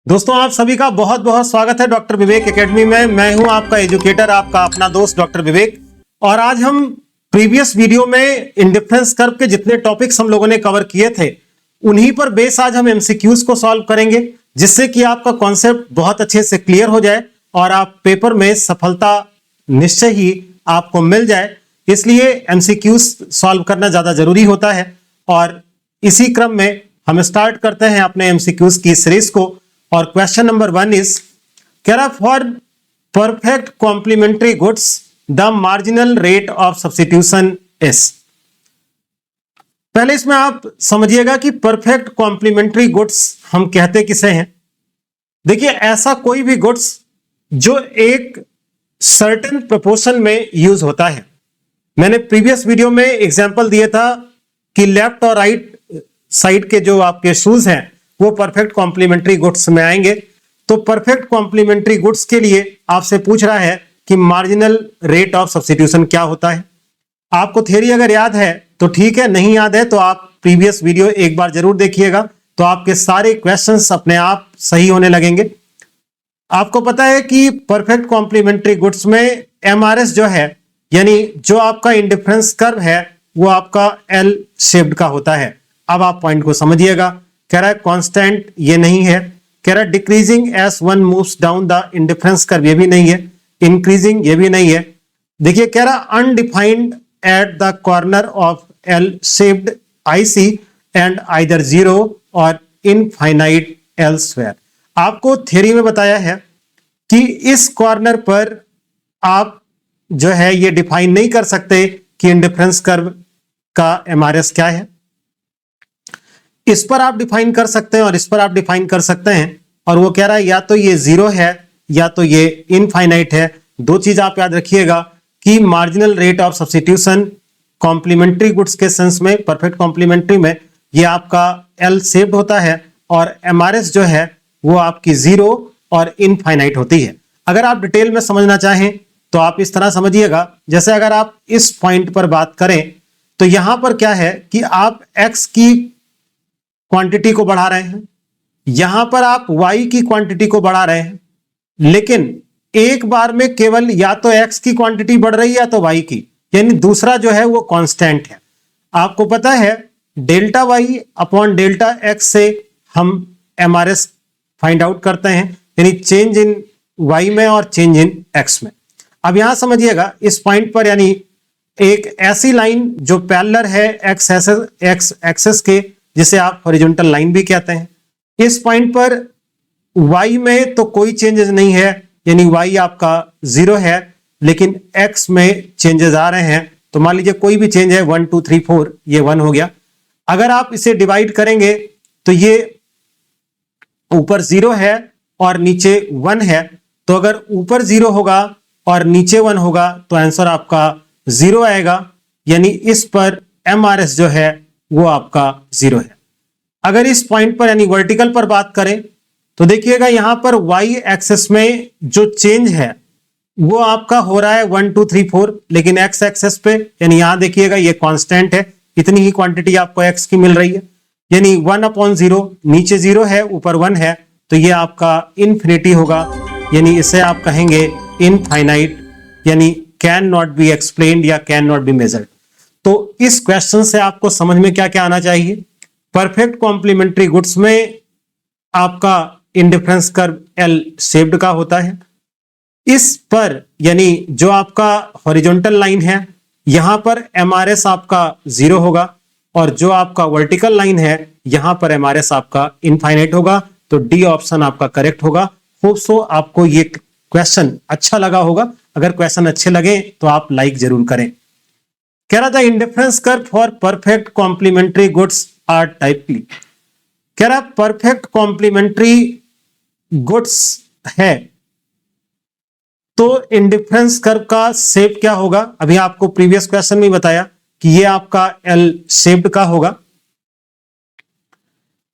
दोस्तों आप सभी का बहुत बहुत स्वागत है डॉक्टर विवेक एकेडमी में। मैं हूं आपका एजुकेटर, आपका अपना दोस्त डॉक्टर विवेक। और आज हम प्रीवियस वीडियो में इंडिफरेंस कर्व के जितने टॉपिक्स हम लोगों ने कवर किए थे उन्हीं पर बेस आज हम एमसीक्यूज को सॉल्व करेंगे, जिससे कि आपका कॉन्सेप्ट बहुत अच्छे से क्लियर हो जाए और आप पेपर में सफलता निश्चय ही आपको मिल जाए। इसलिए एमसीक्यूज सॉल्व करना ज्यादा जरूरी होता है। और इसी क्रम में हम स्टार्ट करते हैं अपने एमसीक्यूज की सीरीज को। और क्वेश्चन नंबर 1 इज कह रहा for perfect complementary goods the marginal rate of substitution is. पहले इसमें आप समझिएगा कि परफेक्ट कॉम्प्लीमेंट्री गुड्स हम कहते किसे हैं। देखिए, ऐसा कोई भी गुड्स जो एक सर्टेन प्रोपोर्शन में यूज होता है। मैंने प्रीवियस वीडियो में एग्जांपल दिया था कि लेफ्ट और राइट साइड के जो आपके शूज हैं वो परफेक्ट कॉम्प्लीमेंट्री गुड्स में आएंगे। तो परफेक्ट कॉम्प्लीमेंट्री गुड्स के लिए आपसे पूछ रहा है कि मार्जिनल रेट ऑफ सब्स्टिट्यूशन क्या होता है। आपको थ्योरी अगर याद है तो ठीक है, नहीं याद है तो आप प्रीवियस वीडियो एक बार जरूर देखिएगा, तो आपके सारे क्वेश्चंस अपने आप सही होने लगेंगे। आपको पता है कि परफेक्ट कॉम्प्लीमेंट्री गुड्स में एमआरएस जो है, यानी जो आपका इंडिफरेंस कर्व है, वो आपका एल शेप्ड का होता है। अब आप पॉइंट को समझिएगा। कह रहा है कांस्टेंट, ये नहीं है। कह रहा है decreasing as one moves down the indifference curve, ये भी नहीं है। इंक्रीजिंग, ये भी नहीं है। देखिए, कह रहा undefined at the corner of L shaped IC and either 0 और इनफाइनाइट एल्सवेयर। आपको थ्योरी में बताया है कि इस कॉर्नर पर आप जो है ये डिफाइन नहीं कर सकते कि इंडिफरेंस कर्व का एमआरएस क्या है। इस पर आप डिफाइन कर सकते हैं और इस पर आप डिफाइन कर सकते हैं। और वो कह रहा है या तो ये 0 है या तो ये इनफाइनाइट है। दो चीज आप याद रखिएगा कि marginal rate of substitution complementary goods के सेंस में, परफेक्ट कॉम्प्लीमेंट्री में, ये आपका एल शेप्ड होता है और एमआरएस जो है वो आपकी 0 और इनफाइनाइट होती है। अगर आप डिटेल में समझना चाहें तो आप इस तरह समझिएगा, जैसे अगर आप इस पॉइंट पर बात करें तो यहां पर क्या है कि आप एक्स की क्वांटिटी को बढ़ा रहे हैं, यहां पर आप y की क्वांटिटी को बढ़ा रहे हैं, लेकिन एक बार में केवल या तो x की क्वांटिटी बढ़ रही है या तो y की, यानी दूसरा जो है वो कांस्टेंट है। आपको पता है delta y upon delta x से हम एमआरएस फाइंड आउट करते हैं, यानी चेंज इन y में और चेंज इन x में। अब यहां समझिएगा इस पॉइंट पर, यानी एक ऐसी लाइन जो पैरेलल है x एक्सेस के, जिसे आप हॉरिजॉन्टल लाइन भी कहते हैं। इस पॉइंट पर y में तो कोई चेंजेस नहीं है, यानी y आपका 0 है, लेकिन x में चेंजेस आ रहे हैं। तो मान लीजिए कोई भी चेंज है, 1 2 3 4, ये 1 हो गया। अगर आप इसे डिवाइड करेंगे तो ये ऊपर 0 है और नीचे 1 है। तो अगर ऊपर 0 होगा और नीचे 1 होगा तो आंसर आपका 0 आएगा, यानी इस पर एमआरएस जो है वो आपका 0 है। अगर इस पॉइंट पर यानी वर्टिकल पर बात करें तो देखिएगा यहां पर y एक्सेस में जो चेंज है वो आपका हो रहा है 1 2 3 4, लेकिन x एक्सेस पे यानी यहां देखिएगा ये कांस्टेंट है, इतनी ही क्वांटिटी आपको x की मिल रही है, यानी 1/0, नीचे 0 है ऊपर 1 है, तो ये आपका इनफिनिटी होगा, यानी इसे आप कहेंगे इनफाइनाइट, यानी कैन नॉट बी एक्सप्लेन्ड या कैन नॉट बी मेजर्ड। तो इस क्वेश्चन से आपको समझ में क्या क्या आना चाहिए। परफेक्ट कॉम्प्लीमेंट्री गुड्स में आपका इंडिफरेंस कर्व एल शेप्ड का होता है। इस पर यानी जो आपका हॉरिजॉन्टल लाइन है यहां पर एमआरएस आपका 0 होगा और जो आपका वर्टिकल लाइन है यहां पर एमआरएस आपका इनफाइनाइट होगा। तो डी ऑप्शन आपका करेक्ट होगा। होप सो आपको ये क्वेश्चन अच्छा लगा होगा। अगर क्वेश्चन अच्छे लगे तो आप लाइक जरूर करें। कह रहा था indifference curve for perfect complementary goods are टाइपली। कह रहा परफेक्ट कॉम्प्लीमेंट्री गुड्स है तो इंडिफरेंस कर्व का शेप क्या होगा। अभी आपको प्रीवियस क्वेश्चन में बताया कि ये आपका एल शेप्ड का होगा।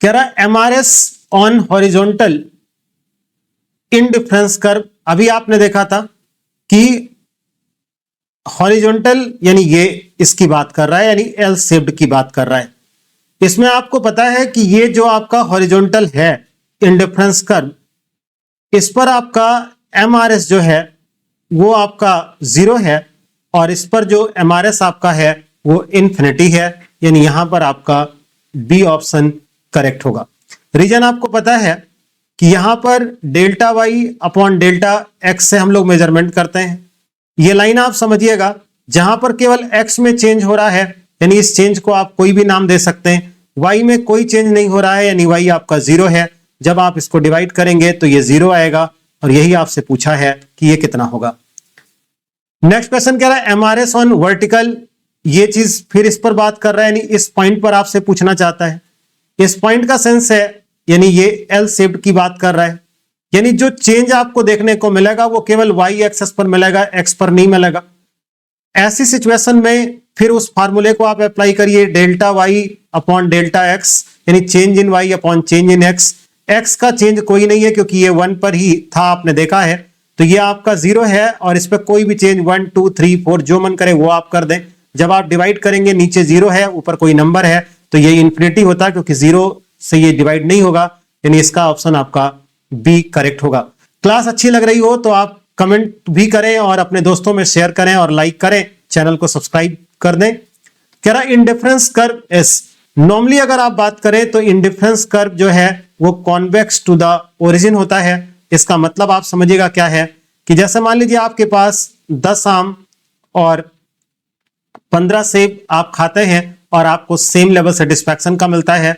कह रहा MRS on horizontal indifference curve, अभी आपने देखा था कि हॉरिजॉन्टल यानी ये इसकी बात कर रहा है, यानी एल शेप्ड की बात कर रहा है। इसमें आपको पता है कि ये जो आपका हॉरिजॉन्टल है इंडिफरेंस कर्व, इस पर आपका MRS जो है वो आपका 0 है और इस पर जो MRS आपका है वो इन्फिनिटी है, यानी यहां पर आपका बी ऑप्शन करेक्ट होगा। रीजन आपको पता है कि यहां पर delta Y upon delta X से हम लोग मेजरमेंट करते हैं। ये लाइन आप समझिएगा, जहां पर केवल एक्स में चेंज हो रहा है यानी इस चेंज को आप कोई भी नाम दे सकते हैं, वाई में कोई चेंज नहीं हो रहा है यानी वाई आपका 0 है। जब आप इसको डिवाइड करेंगे तो ये 0 आएगा और यही आपसे पूछा है कि ये कितना होगा। नेक्स्ट क्वेश्चन कह रहा है MRS ऑन वर्टिकल, ये चीज फिर इस पर बात कर रहा है, यानी इस पॉइंट पर आपसे पूछना चाहता है। इस पॉइंट का सेंस है यानी ये एल शेप्ड की बात कर रहा है, यानी जो चेंज आपको देखने को मिलेगा वो केवल वाई एक्सेस पर मिलेगा, एक्स पर नहीं मिलेगा। ऐसी सिचुएशन में फिर उस फार्मूले को आप अप्लाई करिए, delta Y upon delta X, यानी change in Y upon change in X. X का चेंज कोई नहीं है क्योंकि ये 1 पर ही था, आपने देखा है, तो ये आपका 0 है और इस पर कोई भी चेंज 1 2 3 4 जो मन करे वो आप कर दें। जब आप डिवाइड करेंगे नीचे 0 है ऊपर कोई नंबर है तो ये इन्फिनिटी होता है क्योंकि 0 से ये डिवाइड नहीं होगा, यानी इसका ऑप्शन आपका बी करेक्ट होगा। क्लास अच्छी लग रही हो तो आप कमेंट भी करें और अपने दोस्तों में शेयर करें और लाइक करें, चैनल को सब्सक्राइब कर दें। कह रहा इंडिफरेंस कर्व एस, नॉर्मली अगर आप बात करें तो इंडिफरेंस कर्व जो है वो कॉन्वेक्स टू द ओरिजिन होता है। इसका मतलब आप समझिएगा क्या है कि जैसे मान लीजिए आपके पास 10 आम और 15 सेब आप खाते हैं और आपको सेम लेवल सेटिस्फैक्शन का मिलता है।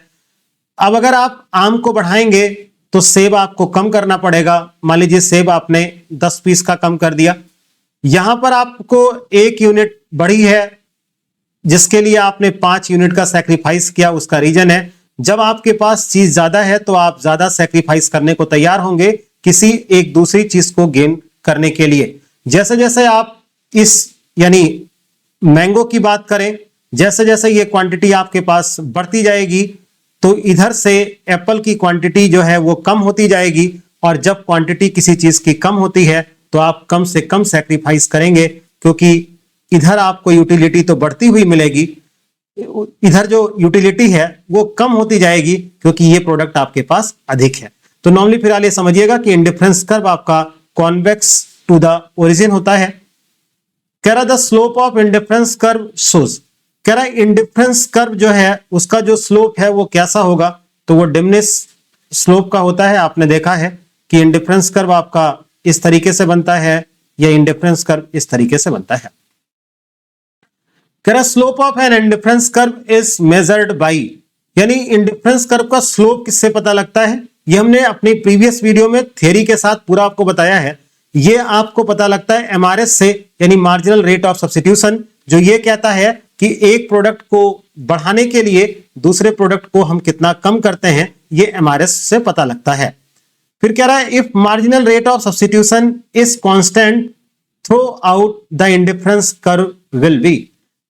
अब अगर आप आम को बढ़ाएंगे तो सेब आपको कम करना पड़ेगा। मान लीजिए सेब आपने 10 पीस का कम कर दिया, यहां पर आपको 1 यूनिट बढ़ी है जिसके लिए आपने 5 यूनिट का सैक्रिफाइस किया। उसका रीजन है जब आपके पास चीज ज्यादा है तो आप ज्यादा सैक्रिफाइस करने को तैयार होंगे किसी एक दूसरी चीज को गेन करने के लिए। जैसे जैसे आप इस यानी मैंगो की बात करें, जैसे जैसे ये क्वांटिटी आपके पास बढ़ती जाएगी तो इधर से एप्पल की क्वांटिटी जो है वो कम होती जाएगी, और जब क्वांटिटी किसी चीज की कम होती है तो आप कम से कम सैक्रिफाइस करेंगे क्योंकि इधर आपको यूटिलिटी तो बढ़ती हुई मिलेगी, इधर जो यूटिलिटी है वो कम होती जाएगी क्योंकि ये प्रोडक्ट आपके पास अधिक है। तो नॉर्मली फिलहाल ये समझिएगा कि इंडिफरेंस कर्व आपका कॉन्वेक्स टू द ओरिजिन होता है। कह रहा the slope of indifference curve shows, कह रहा इंडिफरेंस कर्व जो है उसका जो स्लोप है वो कैसा होगा, तो वो डिमिनिश स्लोप का होता है। आपने देखा है कि इंडिफरेंस कर्व आपका इस तरीके से बनता है या इंडिफरेंस कर्व इस तरीके से बनता है। कह रहा slope of an indifference curve is measured by, यानी इंडिफरेंस कर्व का स्लोप किससे पता लगता है, ये हमने अपनी प्रीवियस वीडियो में थ्योरी के साथ पूरा आपको बताया है। ये आपको पता लगता है MRS से, यानी मार्जिनल रेट ऑफ सब्स्टिट्यूशन, जो ये कहता है कि एक प्रोडक्ट को बढ़ाने के लिए दूसरे प्रोडक्ट को हम कितना कम करते हैं, ये MRS से पता लगता है। फिर कह रहा है if marginal rate of substitution is constant through out the indifference curve will be,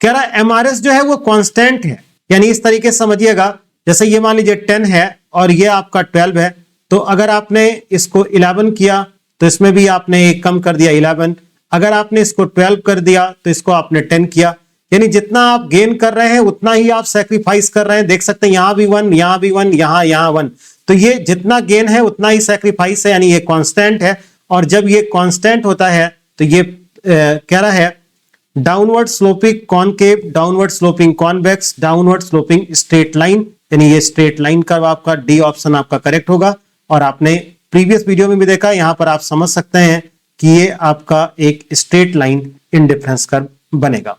कह रहा है MRS जो है वो कांस्टेंट है, यानी इस तरीके से समझिएगा, जैसे ये मान लीजिए 10 है और ये आपका 12 है, तो अगर आपने इसको 11 किया तो इसमें भी आपने एक कम कर दिया 11, अगर आपने इसको 12 कर दिया तो इसको आपने 10 किया, यानी जितना आप गेन कर रहे हैं उतना ही आप सैक्रिफाइस कर रहे हैं। देख सकते हैं यहां भी 1, यहां भी 1, यहां 1, तो ये जितना गेन है उतना ही सैक्रिफाइस है, यानी ये कांस्टेंट है। और जब ये कांस्टेंट होता है तो ये कह रहा है downward sloping concave, downward sloping convex, downward sloping straight line, यानी ये स्ट्रेट लाइन कर्व आपका डी ऑप्शन आपका करेक्ट होगा। और आपने प्रीवियस वीडियो में भी देखा, यहां पर आप समझ सकते हैं कि ये आपका एक स्ट्रेट लाइन इंडिफरेंस कर्व बनेगा।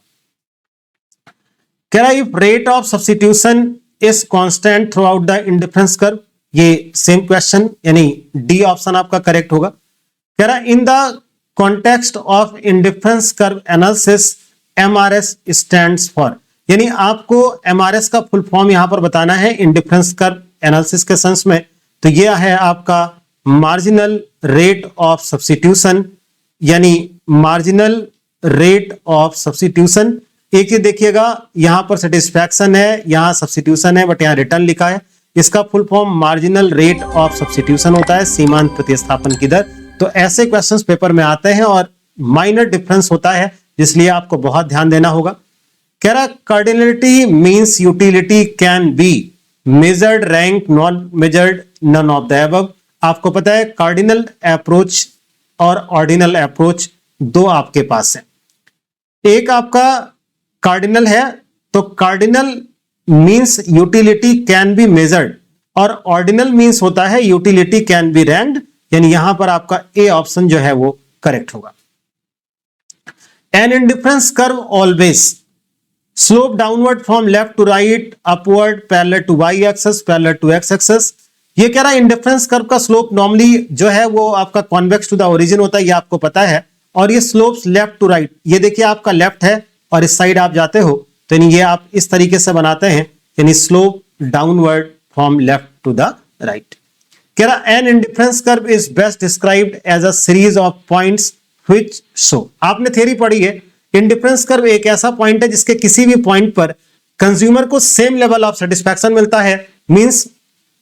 कह रहा है if rate of substitution is constant through out the indifference curve, ये सेम क्वेश्चन यानी डी ऑप्शन आपका करेक्ट होगा। कह रहा है in the context of indifference curve analysis MRS stands for, यानी आपको MRS का फुल फॉर्म यहां पर बताना है इंडिफरेंस कर्व एनालिसिस के सेंस में। तो यह है आपका मार्जिनल रेट ऑफ सब्स्टिट्यूशन, यानी मार्जिनल रेट ऑफ सब्स्टिट्यूशन। एक चीज देखिएगा, यहां पर सेटिस्फैक्शन है, यहां सब्स्टिट्यूशन है, बट यहां रिटर्न लिखा है। इसका full form marginal rate of substitution होता है, सीमांत प्रतिस्थापन की दर। तो ऐसे क्वेश्चंस पेपर में आते हैं और माइनर डिफरेंस होता है, इसलिए आपको बहुत ध्यान देना होगा। कह रहा cardinality means utility can be measured, rank, non measured, none of the above. आपको पता है कार्डिनल अप्रोच और ऑर्डिनल अप्रोच दो आपके पास है। एक आपका कार्डिनल है, तो cardinal means utility can be measured और ऑर्डिनल मींस होता है यूटिलिटी कैन बी रैंक्ड, यानी यहां पर आपका ए ऑप्शन जो है वो करेक्ट होगा। An indifference curve always slope downward from left to right, upward, parallel to Y axis, parallel to X axis. ये कह रहा है इंडिफरेंस कर्व का स्लोप नॉर्मली जो है वो आपका कॉन्वेक्स टू द ओरिजिन होता है, ये आपको पता है। और ये स्लोप्स लेफ्ट टू राइट, ये देखिए आपका लेफ्ट है और इस साइड आप जाते हो तो यानी ये आप इस तरीके से बनाते हैं, यानी slope downward from left to the right. कह रहा an indifference curve is best described as a series of points which show. आपने थ्योरी पढ़ी है, इंडिफरेंस कर्व एक ऐसा पॉइंट है जिसके किसी भी पॉइंट पर कंज्यूमर को सेम लेवल ऑफ सेटिस्फैक्शन मिलता है। मींस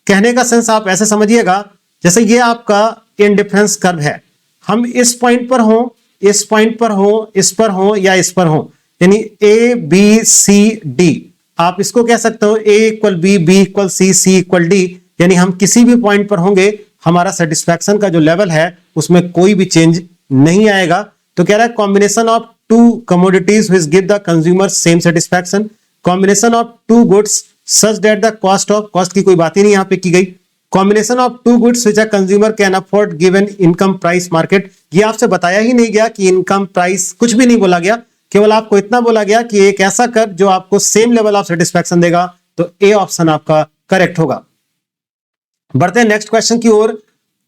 कहने का सेंस आप ऐसे समझिएगा, जैसे ये आपका इंडिफरेंस कर्व है, हम इस पॉइंट पर हो, इस पॉइंट पर हो, इस पर हो या इस पर हो, यानी ए बी सी डी, आप इसको कह सकते हो A equal B, B equal C, C equal D, यानी हम किसी भी पॉइंट पर होंगे हमारा सेटिस्फैक्शन का जो लेवल है उसमें कोई भी चेंज नहीं आएगा। तो कह रहा है combination of two commodities which give the consumer same satisfaction, combination of two goods such that the cost of, cost की कोई बात ही नहीं यहां पे की गई, combination of two goods which a consumer can afford given income price market. ये आपसे बताया ही नहीं गया कि इनकम प्राइस, कुछ भी नहीं बोला गया, केवल आपको इतना बोला गया कि एक ऐसा कर्व जो आपको सेम लेवल ऑफ सेटिस्फैक्शन देगा। तो ए ऑप्शन आपका करेक्ट होगा। बढ़ते हैं नेक्स्ट क्वेश्चन की ओर।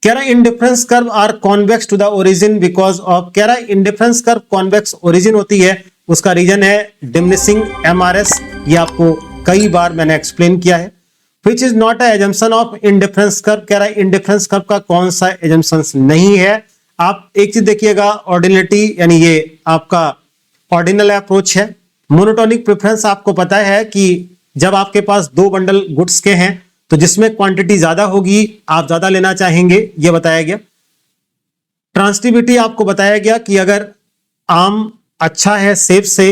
कह रहा है indifference curve are convex to the origin because of, कह रहा है इंडिफरेंस कर्व कॉन्वेक्स ओरिजिन होती है, उसका रीजन है डिमिनिशिंग एमआरएस। ये आपको कई बार मैंने एक्सप्लेन किया है। Which is not a assumption of indifference curve, कह रहा है इंडिफरेंस कर्व का कौन सा assumptions नहीं है। आप एक चीज देखिएगा, ऑर्डिनलिटी यानी ये आपका ऑर्डिनल अप्रोच है। मोनोटोनिक प्रेफरेंस आपको पता है कि जब आपके पास दो बंडल गुड्स के हैं तो जिसमें क्वांटिटी ज्यादा होगी आप ज्यादा लेना चाहेंगे, ये बताया गया। ट्रांसटिविटी आपको बताया गया कि अगर आम अच्छा है सेब से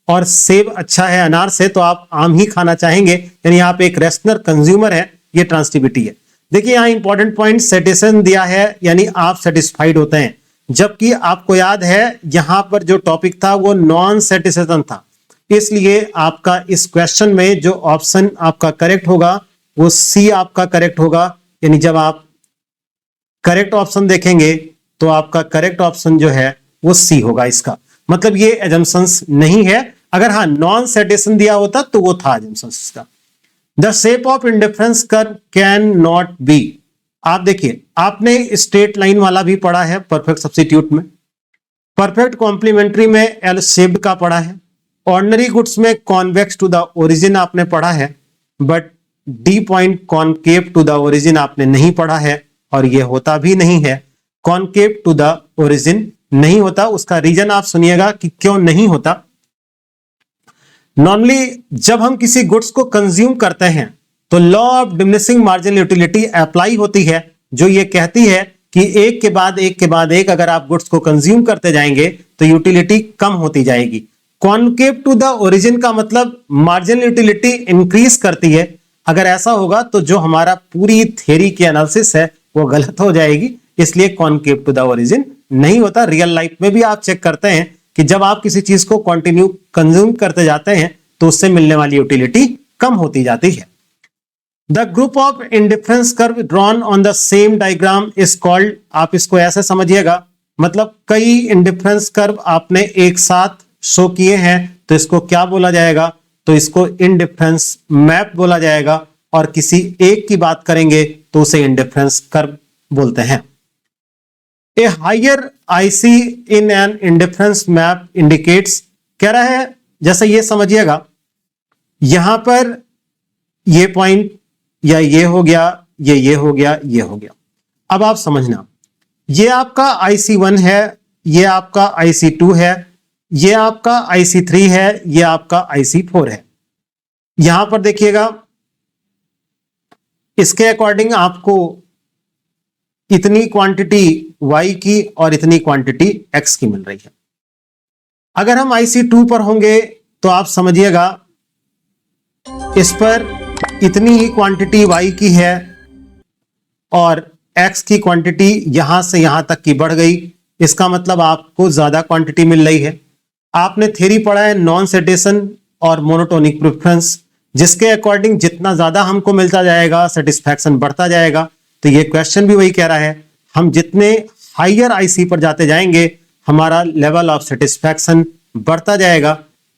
और सेब अच्छा है अनार से तो आप आम ही खाना चाहेंगे, यानी आप एक रेशनल कंज्यूमर है, ये ट्रांसटिविटी है। देखिए यहां इंपॉर्टेंट पॉइंट सेटिस्फैक्शन दिया है, यानी आप सेटिस्फाइड होते हैं, जबकि आपको याद है यहां पर जो टॉपिक था वो नॉन सेटिस्फैक्शन था। इसलिए आपका इस क्वेश्चन में जो ऑप्शन आपका करेक्ट होगा वो सी आपका करेक्ट होगा, यानी जब आप करेक्ट ऑप्शन देखेंगे तो आपका करेक्ट ऑप्शन जो है वो सी होगा। इसका मतलब ये एजम्पशंस नहीं है, अगर हाँ नॉन सेटिस्फैक्शन दिया होता तो वो था एजम्पशंस का। The shape of indifference curve can not be, आप देखिए आपने स्ट्रेट लाइन वाला भी पढ़ा है परफेक्ट सब्स्टिट्यूट में, परफेक्ट कॉम्प्लीमेंट्री में एल शेप्ड का पढ़ा है, ऑर्डिनरी गुड्स में कॉन्वेक्स टू द ओरिजिन आपने पढ़ा है, but D point concave to the origin आपने नहीं पढ़ा है और ये होता भी नहीं है, कॉनकेव टू द ओरिजिन नहीं होता। उसका रीजन आप सुनिएगा कि क्यों नहीं होता। नॉर्मली जब हम किसी गुड्स को कंज्यूम करते हैं तो law of diminishing marginal utility apply होती है, जो ये कहती है कि एक के बाद एक के बाद एक अगर आप गुड्स को कंज्यूम करते जाएंगे तो यूटिलिटी कम होती जाएगी। कॉनकेव टू द ओरिजिन का मतलब मार्जिनल यूटिलिटी इंक्रीज करती है। अगर ऐसा होगा तो जो हमारा पूरी थ्योरी की एनालिसिस है वो गलत हो जाएगी, इसलिए कॉनकेव टू द ओरिजिन नहीं होता। रियल लाइफ में भी आप चेक करते हैं कि जब आप किसी चीज को कंटिन्यू कंज्यूम करते जाते हैं तो उससे मिलने वाली यूटिलिटी कम होती जाती है। The group of indifference curve drawn on the same diagram is called, आप इसको ऐसे समझिएगा, मतलब कई इंडिफरेंस कर्व आपने एक साथ शो किए हैं तो इसको क्या बोला जाएगा, तो इसको इंडिफरेंस मैप बोला जाएगा, और किसी एक की बात करेंगे तो उसे इंडिफरेंस कर्व बोलते हैं। A higher IC in an indifference map indicates, कह रहा है जैसे ये समझिएगा, यहां पर ये पॉइंट या ये हो गया, ये हो गया, ये हो गया। अब आप समझना, ये आपका IC1 है, ये आपका IC2 है, ये आपका IC3 है, ये आपका IC4 है। यहां पर देखिएगा इसके अकॉर्डिंग आपको इतनी क्वांटिटी y की और इतनी क्वांटिटी x की मिल रही है। अगर हम IC2 पर होंगे तो आप समझिएगा इस पर इतनी ही क्वांटिटी y की है और एक्स की क्वांटिटी यहां से यहां तक की बढ़ गई, इसका मतलब आपको ज्यादा क्वांटिटी मिल रही है। आपने थ्योरी पढ़ा है नॉन सेटेशन और मोनोटोनिक प्रेफरेंस, जिसके अकॉर्डिंग जितना ज्यादा हमको मिलता जाएगा सेटिस्फैक्शन बढ़ता जाएगा। तो ये क्वेश्चन भी वही कह रहा है, हम जितने हायर आईसी पर जाते जाएंगे हमारा लेवल ऑफ सेटिस्फैक्शन बढ़ता जाएगा।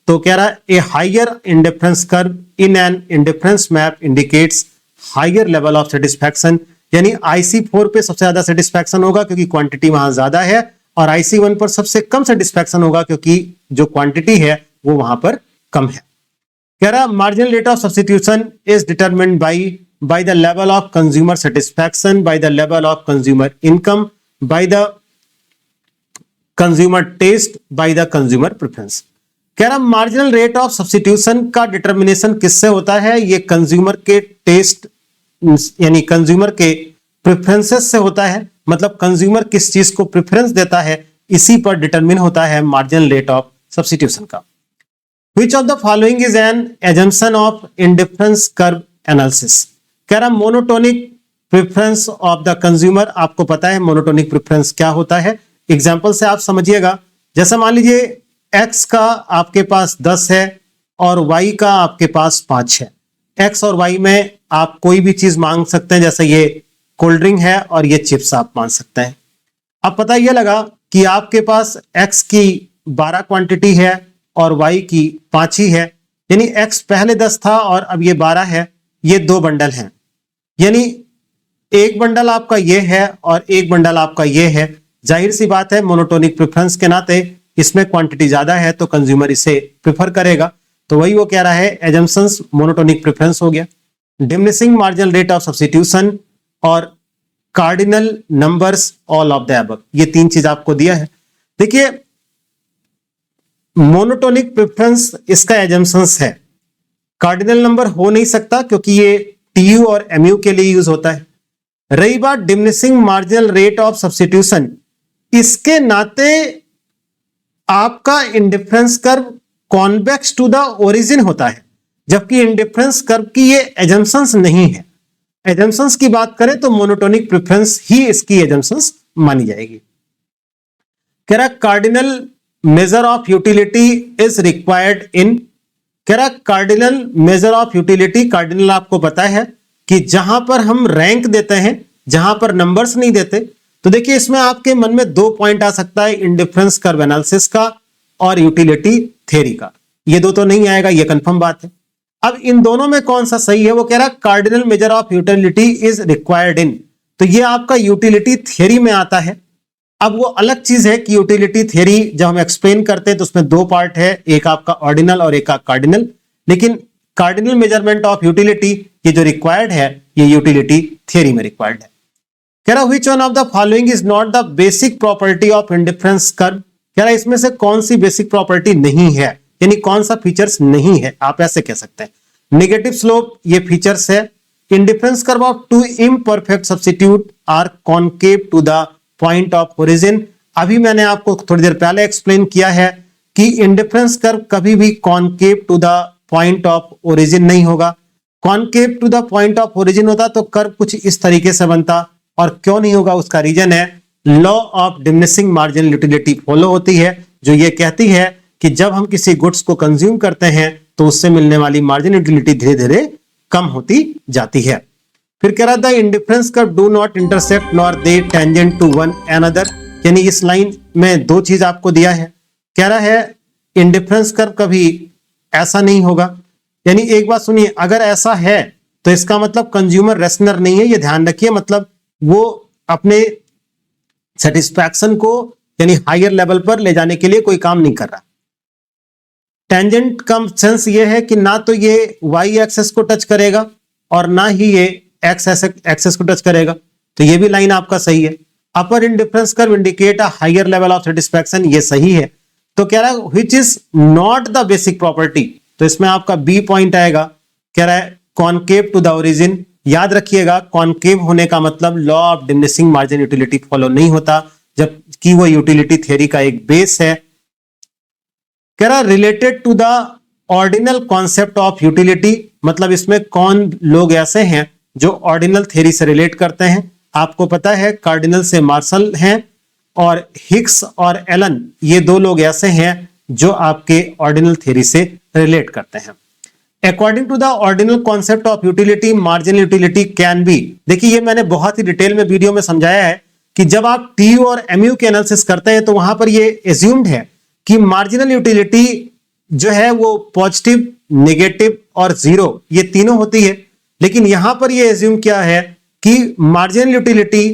तो कह रहा है a higher indifference curve in an indifference map indicates higher level of satisfaction, यानी IC4 पे सबसे ज्यादा सेटिस्फैक्शन होगा क्योंकि क्वांटिटी वहां ज्यादा है, और IC1 पर सबसे कम सेटिस्फैक्शन होगा क्योंकि जो क्वांटिटी है वो वहां पर कम है। कह रहा marginal rate of substitution is determined by the level of consumer satisfaction, by the level of consumer income, by the consumer taste, by the consumer preference। कह रहा मार्जिनल रेट ऑफ सब्स्टिट्यूशन का डिटर्मिनेशन किससे होता है? ये consumer के test यानी consumer के प्रेफरेंसेस से होता है, मतलब कंज्यूमर किस चीज को प्रेफरेंस देता है इसी पर डिटरमिन होता है मार्जिनल रेट ऑफ सब्स्टिट्यूशन का। Which of the following is an assumption of indifference curve analysis? कह रहा monotonic preference of the consumer, आपको पता है मोनोटोनिक प्रेफरेंस क्या होता है। एग्जांपल से आप समझिएगा, जैसे मान लीजिए x का आपके पास 10 है और y का आपके पास 5 है। x और y में आप कोई भी चीज मांग सकते हैं, जैसे ये कोल्ड ड्रिंक है और ये चिप्स आप मांग सकते हैं। अब पता यह लगा कि आपके पास x की 12 क्वांटिटी है और y की 5 ही है, यानी x पहले 10 था और अब ये 12 है, ये 2 बंडल हैं, यानी एक बंडल आपका ये है और एक बंडल आपका ये है। जाहिर सी बात है मोनोटोनिक प्रेफरेंस के नाते इसमें क्वांटिटी ज्यादा है तो कंज्यूमर इसे प्रेफर करेगा। तो वही वो कह रहा है एजम्पशंस मोनोटोनिक प्रेफरेंस हो गया। Diminishing marginal rate of substitution और cardinal numbers all of the above, ये 3 चीज आपको दिया है। देखिए मोनोटोनिक प्रेफरेंस इसका एजम्पशंस है, कार्डिनल नंबर हो नहीं सकता क्योंकि ये TU और MU के लिए यूज होता है। रही बात diminishing marginal rate of substitution, इसके नाते आपका indifference curve convex to the origin होता है, जबकि इंडिफरेंस कर्व की ये एजम्पशंस नहीं है। एजम्पशंस की बात करें तो मोनोटोनिक प्रेफरेंस ही इसकी एजम्पशंस मानी जाएगी। कह रहा cardinal measure of utility is required in, कह रहा cardinal measure of utility, cardinal आपको पता है कि जहां पर हम रैंक देते हैं, जहां पर नंबर्स नहीं देते। तो देखिए इसमें आपके मन में 2 पॉइंट आ सकता है, इंडिफरेंस कर्व एनालिसिस का और यूटिलिटी थ्योरी का। ये 2 तो नहीं आएगा, ये कंफर्म बात है। अब इन दोनों में कौन सा सही है? वो कह रहा cardinal measure of utility is required in, तो ये आपका यूटिलिटी थ्योरी में आता है। अब वो अलग चीज है कि यूटिलिटी थ्योरी जब हम एक्सप्लेन करते हैं तो उसमें 2 पार्ट है, एक आपका ऑर्डिनल और एक का कार्डिनल, लेकिन कार्डिनल मेजरमेंट ऑफ यूटिलिटी ये जो रिक्वायर्ड है ये यूटिलिटी थ्योरी में रिक्वायर्ड है। कह रहा which one of the following is not the basic property of indifference curve, कह रहा इसमें से कौन सी बेसिक प्रॉपर्टी नहीं है, यानी कौन सा फीचर्स नहीं है, आप ऐसे कह सकते हैं। नेगेटिव स्लोप ये फीचर्स है। Indifference curve of 2 imperfect substitute are concave to the point of origin, अभी मैंने आपको थोड़ी देर पहले एक्सप्लेन किया है कि इंडिफरेंस कर्व कभी भी concave to the point of origin नहीं होगा। Concave to the point of origin होता तो कर्व कुछ इस तरीके से बनता, और क्यों नहीं होगा उसका रीजन है law of diminishing marginal utility follow होती है, जो ये कहती है कि जब हम किसी गुड्स को कंज्यूम करते हैं तो उससे मिलने वाली मार्जिनल यूटिलिटी धीरे धीरे कम होती जाती है। फिर कह रहा था indifference curve do not intersect nor they tangent to one another, यानी इस लाइन में 2 चीज आपको दिया है। कह रहा है इंडिफरेंस कर्व कभी ऐसा नहीं होगा, यानी एक बात सुनिए, अगर ऐसा है तो इसका मतलब कंज्यूमर रेशनर नहीं है, ये ध्यान रखिए, मतलब वो अपने सेटिस्फैक्शन को यानी हायर लेवल पर ले जाने के लिए कोई काम नहीं कर रहा। टेंजेंट का सेंस ये है कि ना तो ये y एक्सेस को टच करेगा और ना ही ये x एक्सेस को टच करेगा, तो ये भी लाइन आपका सही है। Upper indifference curve indicate a higher level of satisfaction, ये सही है। तो कह रहा है which is not the basic property, तो इसमें आपका बी पॉइंट आएगा। कह रहा है कॉनकेव टू द ओरिजिन, याद रखिएगा कॉनकेव होने का मतलब law of diminishing margin utility follow नहीं होता, जबकि वो यूटिलिटी थ्योरी का एक बेस है। कह रहा related to the ordinal concept of utility, मतलब इसमें कौन लोग ऐसे हैं जो ऑर्डिनल थ्योरी से रिलेट करते हैं, आपको पता है कार्डिनल से मार्शल हैं, और हिग्स और एलन ये दो लोग ऐसे हैं जो आपके ऑर्डिनल थ्योरी से रिलेट करते हैं। According to the ordinal concept of utility, marginal utility can be, देखिए ये मैंने बहुत ही डिटेल में वीडियो में समझाया है कि जब आप टीयू और एमयू के एनालिसिस करते हैं तो वहां पर ये एज्यूम्ड है कि मार्जिनल यूटिलिटी जो है वो पॉजिटिव, नेगेटिव और जीरो ये तीनों होती है। लेकिन यहां पर ये एज्यूम क्या है कि मार्जिनल यूटिलिटी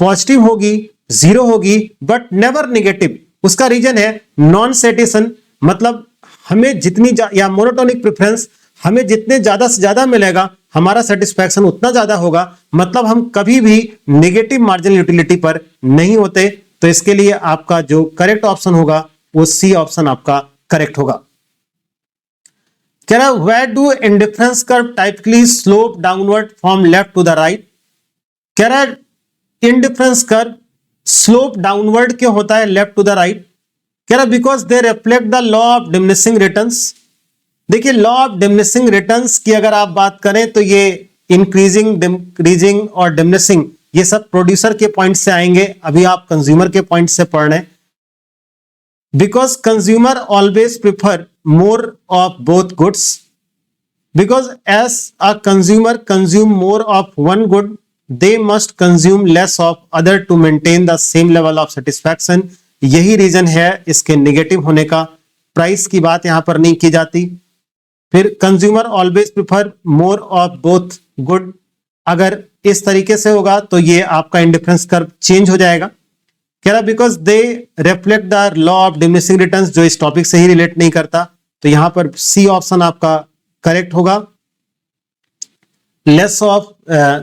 पॉजिटिव होगी, जीरो होगी, बट नेवर नेगेटिव। उसका रीजन है नॉन सेटिस्फैक्शन, मतलब हमें जितनी या मोनोटोनिक प्रेफरेंस, हमें जितने ज्यादा से ज्यादा मिलेगा हमारा सेटिस्फैक्शन उतना ज्यादा होगा, मतलब हम कभी भी नेगेटिव मार्जिनल यूटिलिटी पर नहीं होते। तो इसके लिए आपका जो करेक्ट ऑप्शन होगा वो सी ऑप्शन आपका करेक्ट होगा। कह रहा है where do indifference curve typically slope downward from left to the right. कह रहा है इंडिफरेंस कर्व स्लोप डाउनवर्ड क्यों होता है लेफ्ट टू द राइट। कह रहा because they reflect the law of diminishing returns. देखिए लॉ ऑफ डिमिनिशिंग रिटर्न्स की अगर आप बात करें तो ये इंक्रीजिंग, डिक्रीजिंग और डिमिनिशिंग ये सब प्रोड्यूसर के पॉइंट से आएंगे, अभी आप कंज्यूमर के पॉइंट से पढ़ रहे हैं। Because consumer always prefer more of both goods, because as a consumer consume more of one good they must consume less of other to maintain the same level of satisfaction। यही reason है इसके negative होने का। Price की बात यहां पर नहीं की जाती। फिर consumer always prefer more of both good, अगर इस तरीके से होगा तो ये आपका इंडिफरेंस कर्व चेंज हो जाएगा। कह रहा because they reflect the law of diminishing returns, जो इस टॉपिक से ही रिलेट नहीं करता, तो यहां पर सी ऑप्शन आपका करेक्ट होगा। Less of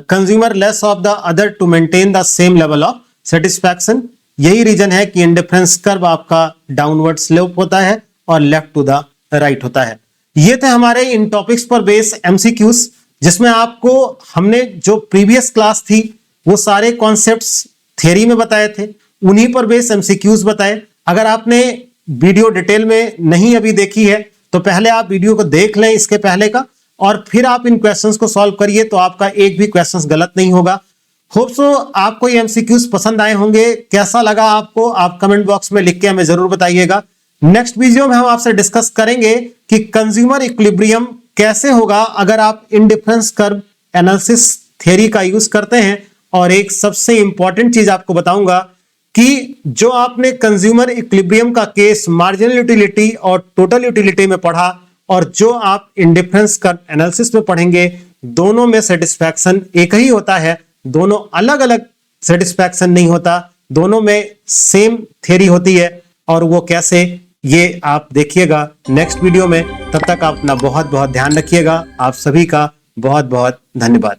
consumer less of the other to maintain the same level of satisfaction, यही रीजन है कि इंडिफरेंस कर्व आपका डाउनवर्ड स्लोप होता है और लेफ्ट टू द राइट होता है। ये थे हमारे इन टॉपिक्स पर बेस एमसीक्यूज, जिसमें आपको हमने जो प्रीवियस क्लास थी वो सारे कॉन्सेप्ट्स थियरी में बताए थे, उन्हीं पर बेस एमसीक्यूज बताए। अगर आपने वीडियो डिटेल में नहीं अभी देखी है तो पहले आप वीडियो को देख लें इसके पहले का, और फिर आप इन क्वेश्चंस को सॉल्व करिए तो आपका एक भी क्वेश्चंस गलत नहीं होगा। होप सो आपको ये एमसीक्यूज पसंद आए होंगे। कैसा लगा आपको आप कमेंट बॉक्स में लिख के हमें जरूर बताइएगा। नेक्स्ट वीडियो में हम आपसे डिस्कस करेंगे कि कंज्यूमर इक्विलिब्रियम कैसे होगा अगर आप इंडिफरेंस कर्व एनालिसिस थ्योरी का यूज करते हैं। और एक सबसे इंपॉर्टेंट चीज आपको बताऊंगा कि जो आपने कंज्यूमर इक्विलिब्रियम का केस मार्जिनल यूटिलिटी और टोटल यूटिलिटी में पढ़ा और जो आप इंडिफरेंस कर्व एनालिसिस में पढ़ेंगे, दोनों में सेटिस्फैक्शन एक ही होता है, दोनों अलग अलग सेटिस्फैक्शन नहीं होता, दोनों में सेम थ्योरी होती है। और वो कैसे, ये आप देखिएगा नेक्स्ट वीडियो में। तब तक आप अपना बहुत बहुत ध्यान रखिएगा। आप सभी का बहुत बहुत धन्यवाद।